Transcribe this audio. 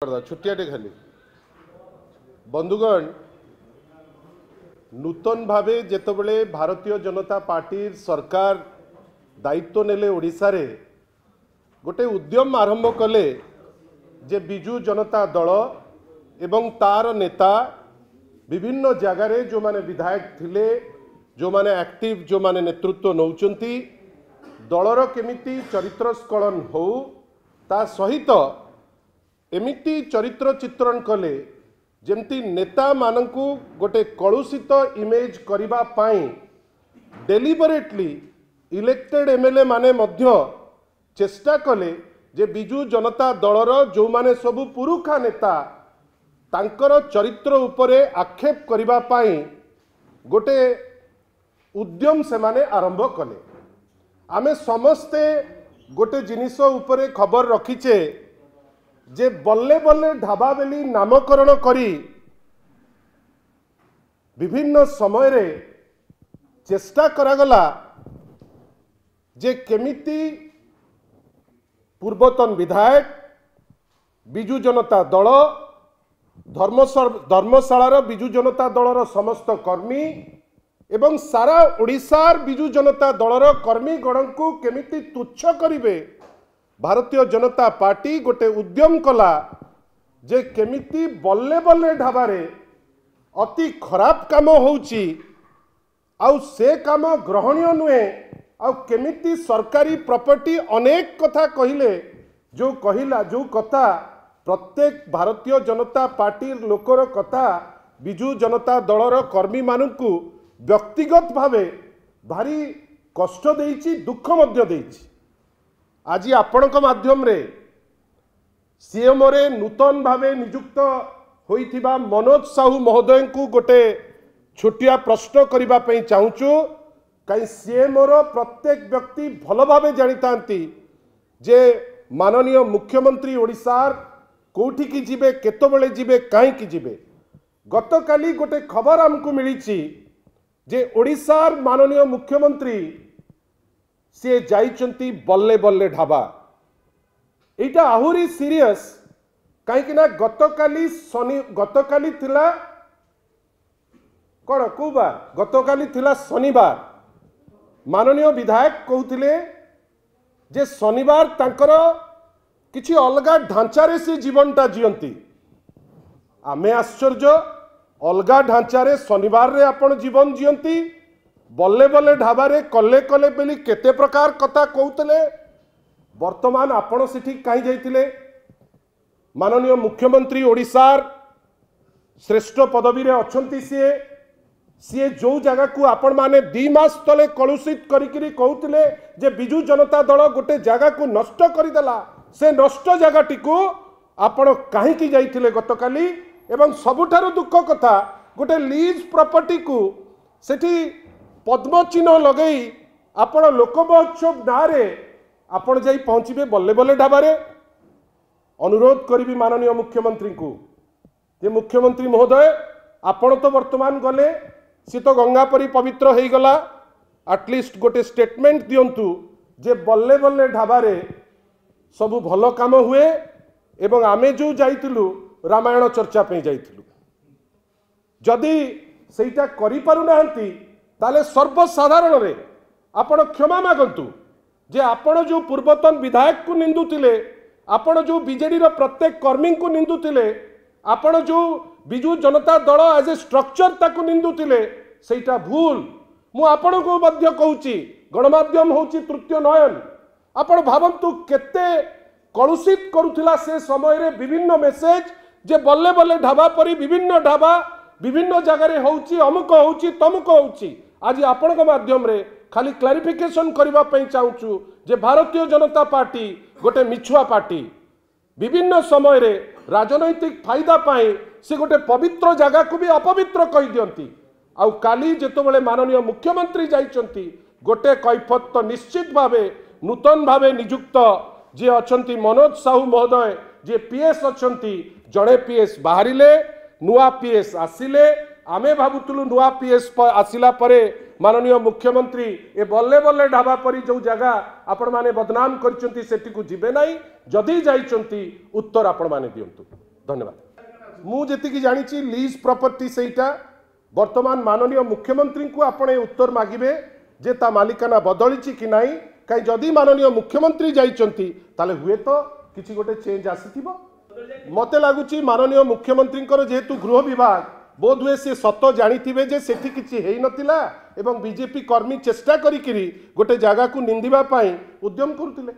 छुट्टियाटे खाली बंधुगण नूतन भावे जेतबेले भारतीय जनता पार्टी सरकार दायित्व नेले ओडिशा रे गोटे उद्यम आरंभ कले जे बिजू जनता दल एवं तार नेता विभिन्न जगार जो माने विधायक थिले जो माने एक्टिव जो माने नेतृत्व नौचंती दलर केमिति चरित्र स्खलन हो ता सहित एमिति चरित्र चित्रण कले जेमती नेता मानकु गोटे कलुषित इमेज करिबा पाई डेलिबरेटली इलेक्टेड एमएलए माने मध्य चेष्टा कले जे बिजू जनता दलर जो माने सबु पुरुखा नेता तांकर चरित्र उपरे आक्षेप करिबा पाई गोटे उद्यम से माने आरंभ कले। आमे समस्ते गोटे जिनिस उपरे खबर रखीचे जे बल्ले बल्ले ढाबा बेली नामकरण करी विभिन्न समय रे चेष्टा करागला जे केमिति पूर्वतन विधायक बिजू जनता दल धर्मशालार बिजू जनता दलर समस्त कर्मी एवं सारा ओडिशार बिजू जनता दलर कर्मी गण को केमिति तुच्छ करिवे भारतीय जनता पार्टी गोटे उद्यम कला जे केमिति बल्ले बल्ले ढाबारे अति खराब काम होउची आउ से काम ग्रहणीय नुहे आउ केमिति सरकारी प्रॉपर्टी अनेक कथा कहिले जो कहिला जो कथा प्रत्येक भारतीय जनता पार्टी लोकर कथा बिजू जनता दलर कर्मी मानकु व्यक्तिगत भावे भारी कष्ट देइची दुख मध्य देइची। आज आपण माध्यम रे सीएम रे नूतन भावे नियुक्त होइथिबा मनोज साहू महोदय को गोटे छोटिया प्रश्न करिबा पई चाहूचु कई सीएम रो प्रत्येक व्यक्ति भल भावे जानितांती जे माननीय मुख्यमंत्री ओडिशार कोठी की जिबे केतबेले जिबे काहे की जिबे। गतकाली गोटे खबर हमको मिली जे ओडिशार माननीय मुख्यमंत्री सी जाइचंती बल्ले बल्ले ढाबा एटा आहुरी सीरियस कहीं गतकाली थिला कौन को बार गतकाली थिला शनिवार माननीय विधायक कहते जे शनिवार तांकर किछि अलगा ढांचारे से जीवनटा जियंती आमे आश्चर्य अलगा ढांचारे शनिवार रे आपण जीवन जियंती बल्ले बल्ले ढाबारे कले कले बेली केते प्रकार कथा कहते वर्तमान आपण सेठी कहीं जाइतिले माननीय मुख्यमंत्री ओडिशार श्रेष्ठ पदवी रे अछंती सी जो जगह को आपण माने 2 मास तले कलुषित करिकिरी कहते जे बिजू जनता दल गोटे जगह को नष्ट करदेला से नष्ट जगह को आपण कहीं जाइतिले गतकाली एवं सबुठारु दुख कथा गोटे लीज प्रॉपर्टी को सेठी पद्म चिन्ह लगई आपण लोक महोत्सव नारे आपण जाई पहुँचे बल्ले बल्ले ढाबारे। अनुरोध करी माननीय मुख्यमंत्री को जे मुख्यमंत्री महोदय आपण तो वर्तमान गले सी तो गंगा परी पवित्र हो गला एटलिस्ट गोटे स्टेटमेंट दिंतु जे बल्ले बल्ले ढाबारे सबु भल काम हुए एवं आमे जो जाइतिलु रामायण चर्चा पे जाइतिलु जदि सेटा करि पारु नाहंती ताले सर्वसाधारण रे आपण क्षमा मागंतु जे आपण जो पूर्वतन विधायक को निंदुतिले आपण जो बीजेडी रो प्रत्येक कर्मी को निंदुतिले आपण जो Biju Janata Dal as a structure ताकू निंदुतिले सेटा भूल मु आपण को मध्य कहूची गणमाध्यम होची तृतीय नयन आपण भावंतु केते कलुषित करुथिला से समय रे विभिन्न मेसेज जे बल्ले बल्ले ढाबा परी विभिन्न ढाबा विभिन्न जगह होउची अमुक होउची तमुक होउची। आज आपण माध्यम रे खाली क्लारिफिकेशन करबा पई चाहूचु जे भारतीय जनता पार्टी गोटे मिछुआ पार्टी विभिन्न समय रे राजनैतिक फायदा पाई से गोटे पवित्र जगह को भी अपवित्र कहि दियंती आउ काली जेतबेले माननीय मुख्यमंत्री जाइचंती गोटे कैफत तो निश्चित भावे नूतन भावे नियुक्त जे अछंती मनोज साहू महोदय जे पीएस अछंती जड़े पीएस बाहरिले नुआ पीएस आसिले आमे भाबुतलु नुआ पीएस आसिला परे माननीय मुख्यमंत्री ए बल्ले बल्ले ढाबा परी जो जगह आपण माने बदनाम करचंती सेठी को जिबे नाही जदी जाइचंती उत्तर आपण माने दियंतु। धन्यवाद। मु जेतिकी जानी लीज प्रॉपर्टी सेटा वर्तमान माननीय मुख्यमंत्री को आपण उत्तर मागिबे जे ता मालिकाना बदली कि नहीं, कहीं जदि माननीय मुख्यमंत्री जाइचंती ताले हुए तो किसी गोटे चेंज आसीथिबो। मते लागुची माननीय मुख्यमंत्री जेहेतु गृह विभाग बोध हुए से सत जानी जे सेठी किछि हेई नथिला एवं बीजेपी कर्मी चेष्टा करिकिरी गोटे जगह को निंदिबा पई उद्यम करुतिले।